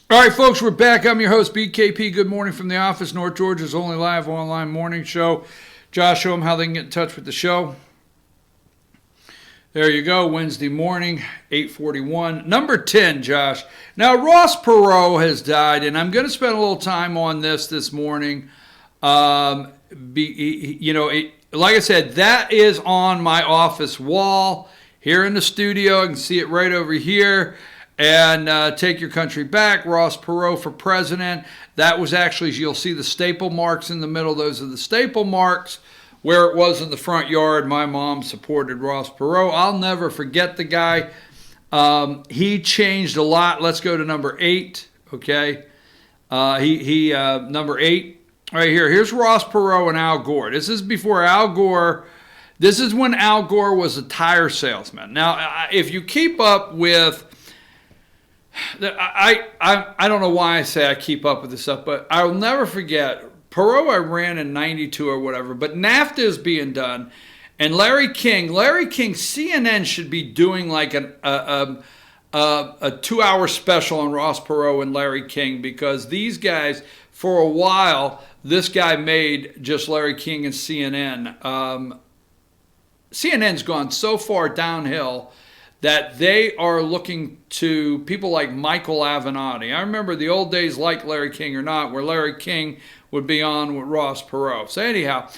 All right, folks, we're back. I'm your host, BKP. Good morning from the office. North Georgia's only live online morning show. Josh, show them how they can get in touch with the show. There you go, Wednesday morning, 8:41. Number 10, Josh. Now, Ross Perot has died, and I'm going to spend a little time on this morning. Like I said, that is on my office wall here in the studio. I can see it right over here. And Take Your Country Back, Ross Perot for president. That was actually, you'll see the staple marks in the middle. Those are the staple marks where it was in the front yard. My mom supported Ross Perot. I'll never forget the guy. He changed a lot. Let's go to number 8, okay? Number 8, right here. Here's Ross Perot and Al Gore. This is before Al Gore. This is when Al Gore was a tire salesman. Now, if you keep up with... I don't know why I say I keep up with this stuff, but I'll never forget Perot. I ran in '92 or whatever, but NAFTA is being done, and Larry King, CNN should be doing like a 2-hour special on Ross Perot and Larry King, because these guys, for a while, this guy made just Larry King and CNN. CNN's gone so far downhill that they are looking to people like Michael Avenatti. I remember the old days, like Larry King or not, where Larry King would be on with Ross Perot. So anyhow,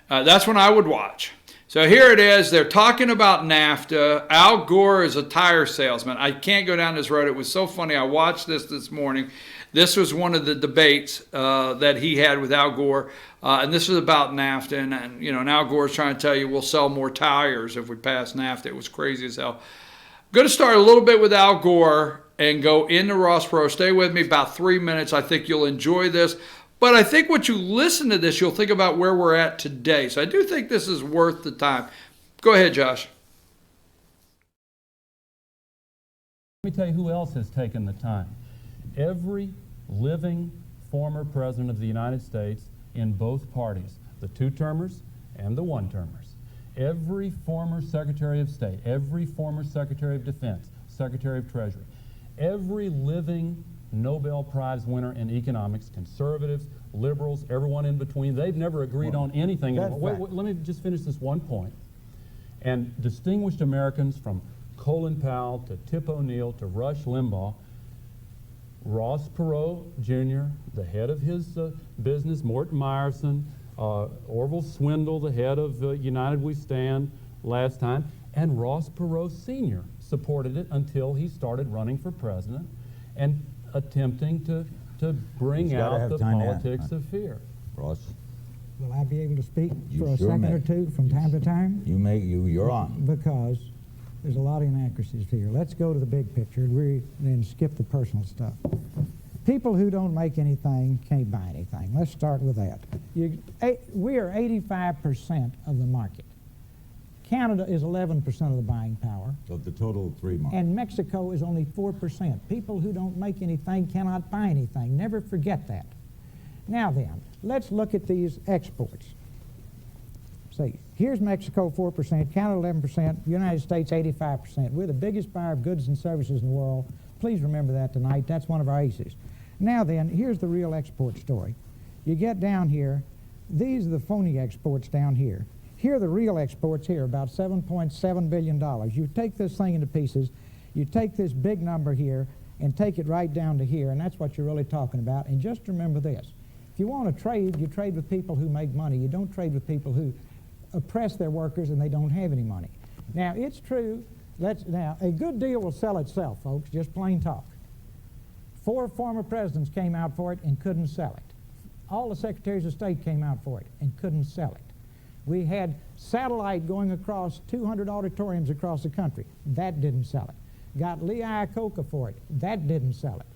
that's when I would watch. So here it is. They're talking about NAFTA. Al Gore is a tire salesman. I can't go down this road. It was so funny. I watched this morning. This was one of the debates that he had with Al Gore, and this was about NAFTA. And Al Gore's trying to tell you we'll sell more tires if we pass NAFTA. It was crazy as hell. I'm going to start a little bit with Al Gore and go into Ross Perot. Stay with me about 3 minutes. I think you'll enjoy this. But I think once you listen to this, you'll think about where we're at today. So I do think this is worth the time. Go ahead, Josh. Let me tell you who else has taken the time. Every living former president of the United States in both parties, the two-termers and the one-termers. Every former Secretary of State, every former Secretary of Defense, Secretary of Treasury, every living Nobel Prize winner in economics, conservatives, liberals, everyone in between, they've never agreed on anything. Wait, let me just finish this one point. And distinguished Americans from Colin Powell to Tip O'Neill to Rush Limbaugh, Ross Perot Jr., the head of his business, Morton Meyerson, Orville Swindle, the head of United We Stand last time, and Ross Perot Sr. supported it until he started running for president and attempting to bring out the politics of fear. Ross? Will I be able to speak for a second or two from time to time? You're on. Because there's a lot of inaccuracies here. Let's go to the big picture and then skip the personal stuff. People who don't make anything can't buy anything. Let's start with that. We are 85% of the market. Canada is 11% of the buying power. Of the total 3 market. And Mexico is only 4%. People who don't make anything cannot buy anything. Never forget that. Now then, let's look at these exports. See, here's Mexico, 4%, Canada, 11%, United States, 85%. We're the biggest buyer of goods and services in the world. Please remember that tonight. That's one of our aces. Now then, here's the real export story. You get down here, these are the phony exports down here. Here are the real exports here, about $7.7 billion. You take this thing into pieces, you take this big number here and take it right down to here, and that's what you're really talking about. And just remember this. If you want to trade, you trade with people who make money. You don't trade with people who oppress their workers and they don't have any money. Now, it's true. Now, a good deal will sell itself, folks, just plain talk. 4 former presidents came out for it and couldn't sell it. All the secretaries of state came out for it and couldn't sell it. We had satellite going across 200 auditoriums across the country. That didn't sell it. Got Lee Iacocca for it. That didn't sell it.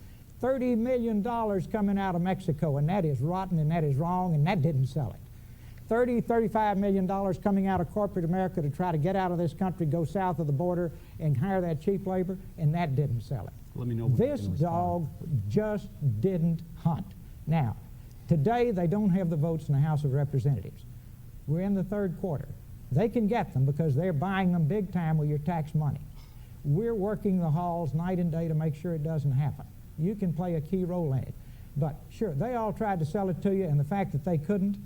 $30 million coming out of Mexico, and that is rotten and that is wrong, and that didn't sell it. $35 million coming out of corporate America to try to get out of this country, go south of the border and hire that cheap labor, and that didn't sell it. Let me know. This dog just didn't hunt. Now, today they don't have the votes in the House of Representatives. We're in the 3rd quarter. They can get them because they're buying them big time with your tax money. We're working the halls night and day to make sure it doesn't happen. you can play a key role in it. But sure, they all tried to sell it to you, and the fact that they couldn't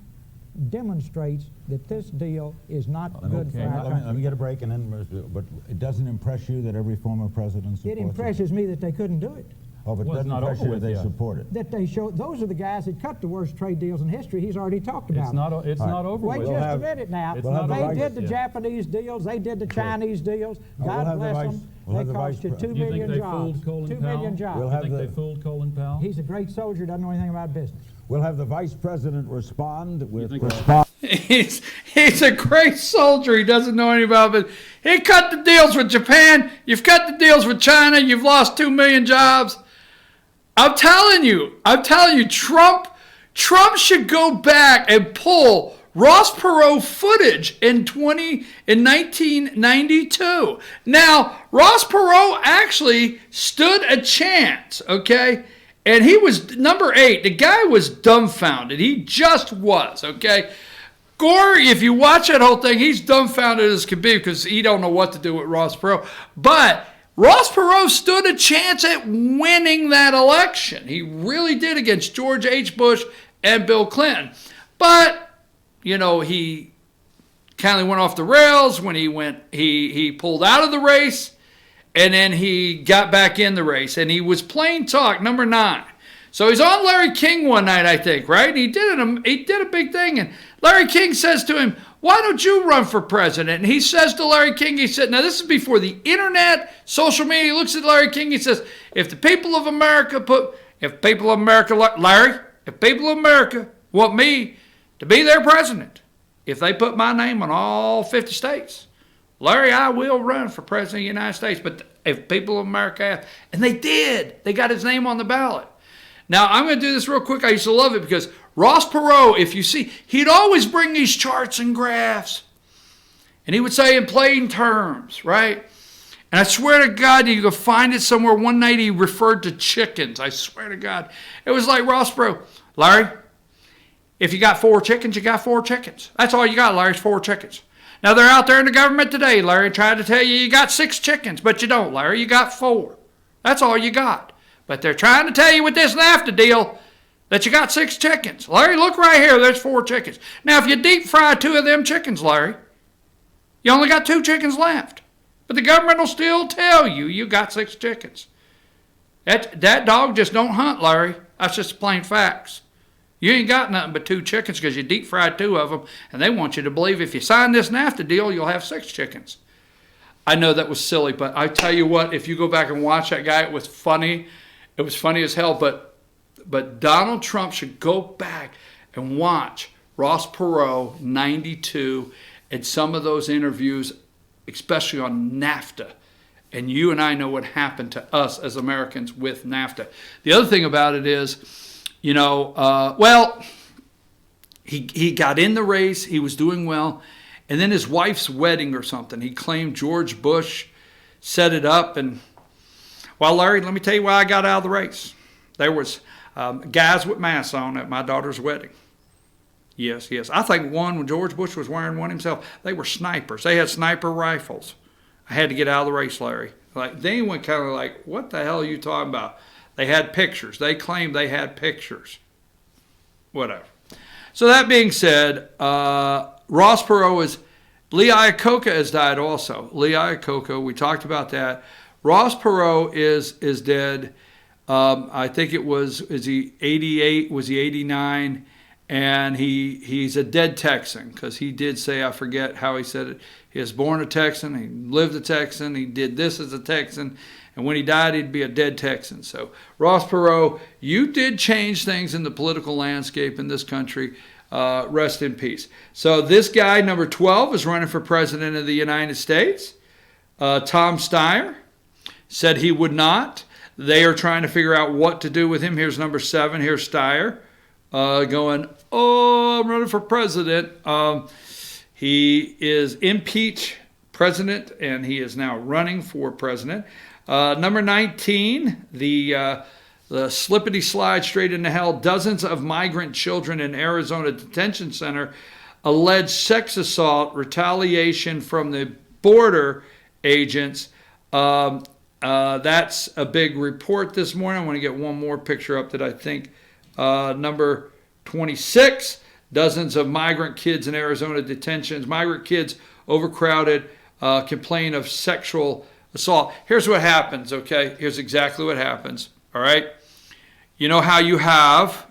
demonstrates that this deal is not good for our country. Let me get a break, and then, but it doesn't impress you that every former president supports It impresses me that they couldn't do it. Oh, but it Well, it's doesn't not impress over you that with they yet. support it. That they show, those are the guys that cut the worst trade deals in history. He's already talked about it. It's not over Wait with. just yet. a minute now. It's not They over did with the yet. Japanese deals. They did the Chinese deals. we'll God have the bless vice- them. we'll have They the cost vice you pre- 2 You think million they jobs. fooled Colin 2 Powell? million jobs. We'll You have think the- they fooled Colin Powell? He's a great soldier, doesn't know anything about business. We'll have the vice president respond with think response. He's a great soldier. He doesn't know anything about it. He cut the deals with Japan. You've cut the deals with China. You've lost 2 million jobs. I'm telling you, Trump should go back and pull Ross Perot footage in 1992. Now, Ross Perot actually stood a chance, okay? And he was number 8. The guy was dumbfounded. He just was, okay? Gore, if you watch that whole thing, he's dumbfounded as can be because he don't know what to do with Ross Perot. But Ross Perot stood a chance at winning that election. He really did against George H. Bush and Bill Clinton. But, you know, he kind of went off the rails when he pulled out of the race, and then he got back in the race, and he was plain talk, number 9. So he's on Larry King one night, I think, right? He did a big thing, and Larry King says to him, "Why don't you run for president?" And he says to Larry King, he said, now this is before the internet, social media. He looks at Larry King, he says, if people of America want me to be their president, if they put my name on all 50 states, Larry, I will run for president of the United States. But if people of America ask, and they did, they got his name on the ballot. Now, I'm going to do this real quick. I used to love it because Ross Perot, if you see, he'd always bring these charts and graphs. And he would say in plain terms, right? And I swear to God, you could find it somewhere. One night he referred to chickens. I swear to God. It was like Ross Perot. Larry, if you got 4 chickens, you got 4 chickens. That's all you got, Larry, is 4 chickens. Now, they're out there in the government today, Larry, trying to tell you you got 6 chickens, but you don't, Larry. You got 4. That's all you got. But they're trying to tell you with this NAFTA deal that you got 6 chickens. Larry, look right here. There's 4 chickens. Now, if you deep fry 2 of them chickens, Larry, you only got 2 chickens left. But the government will still tell you you got 6 chickens. That dog just don't hunt, Larry. That's just plain facts. You ain't got nothing but 2 chickens because you deep fried 2 of them, and they want you to believe if you sign this NAFTA deal, you'll have 6 chickens. I know that was silly, but I tell you what, if you go back and watch that guy, it was funny. It was funny as hell, but Donald Trump should go back and watch Ross Perot, 92, and some of those interviews, especially on NAFTA. And you and I know what happened to us as Americans with NAFTA. The other thing about it is, you know, he got in the race. He was doing well. And then his wife's wedding or something, he claimed George Bush set it up. And, well, Larry, let me tell you why I got out of the race. There was guys with masks on at my daughter's wedding. Yes. I think when George Bush was wearing one himself, they were snipers. They had sniper rifles. I had to get out of the race, Larry. Like, they went kind of like, what the hell are you talking about? They had pictures. They claimed they had pictures. Whatever. So that being said, Ross Perot is, Lee Iacocca has died also. Lee Iacocca, we talked about that. Ross Perot is dead. I think it was, is he 88? Was he 89? And he's a dead Texan because he did say, I forget how he said it, he was born a Texan, he lived a Texan, he did this as a Texan, and when he died, he'd be a dead Texan. So, Ross Perot, you did change things in the political landscape in this country. Rest in peace. So this guy, number 12, is running for president of the United States. Tom Steyer said he would not. They are trying to figure out what to do with him. Here's number 7. Here's Steyer going, I'm running for president. He is impeached president, and he is now running for president. Number 19, the slippity slide straight into hell. Dozens of migrant children in Arizona detention center alleged sex assault retaliation from the border agents. That's a big report this morning. I want to get one more picture up that I think, number 26, dozens of migrant kids in Arizona detentions. Migrant kids overcrowded, complain of sexual assault. Here's what happens, okay? Here's exactly what happens, all right? You know how you have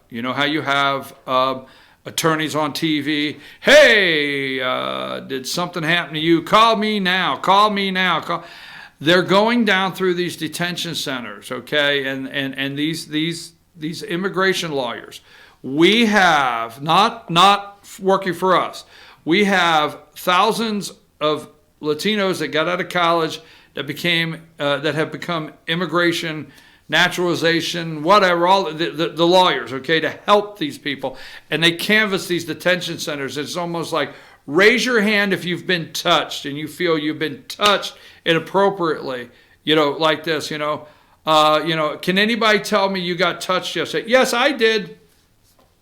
attorneys on TV. Hey, did something happen to you? Call me now. Call me now. They're going down through these detention centers, okay? And these immigration lawyers. We have not working for us. We have thousands of Latinos that got out of college that have become immigration, naturalization, whatever, all the lawyers, okay, to help these people. And they canvass these detention centers. It's almost like, raise your hand if you've been touched and you feel you've been touched inappropriately, like this, can anybody tell me you got touched yesterday? Yes, I did.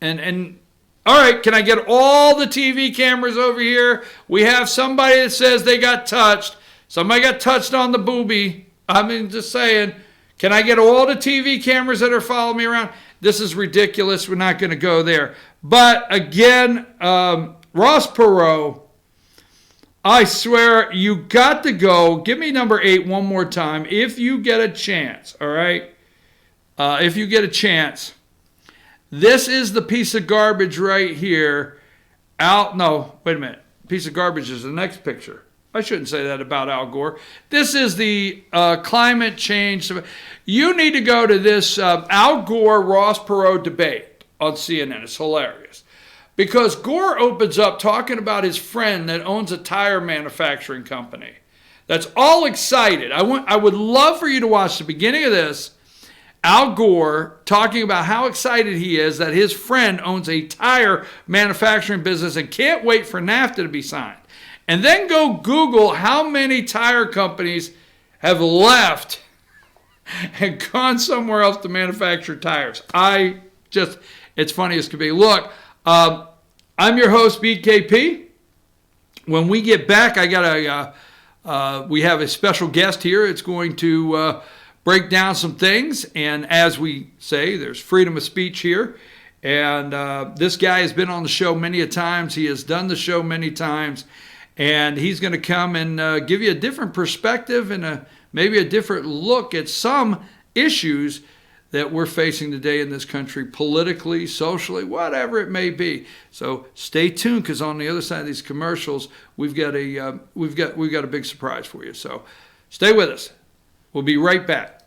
And all right, can I get all the TV cameras over here? We have somebody that says they got touched. Somebody got touched on the boobie. I mean, just saying. Can I get all the TV cameras that are following me around? This is ridiculous. We're not going to go there. But again, Ross Perot, I swear, you got to go. Give me number 8 one more time if you get a chance, all right? If you get a chance. This is the piece of garbage right here. No, wait a minute. Piece of garbage is the next picture. I shouldn't say that about Al Gore. This is the climate change. You need to go to this Al Gore-Ross Perot debate on CNN. It's hilarious. Because Gore opens up talking about his friend that owns a tire manufacturing company. That's all excited. I would love for you to watch the beginning of this. Al Gore talking about how excited he is that his friend owns a tire manufacturing business and can't wait for NAFTA to be signed. And then go Google how many tire companies have left and gone somewhere else to manufacture tires. It's funny as could be. Look, I'm your host, BKP. When we get back, we have a special guest here. It's going to break down some things. And as we say, there's freedom of speech here. And this guy has been on the show many a times. He has done the show many times. And he's going to come and give you a different perspective and maybe a different look at some issues that we're facing today in this country, politically, socially, whatever it may be. So stay tuned, because on the other side of these commercials, we've got a big surprise for you. So stay with us. We'll be right back.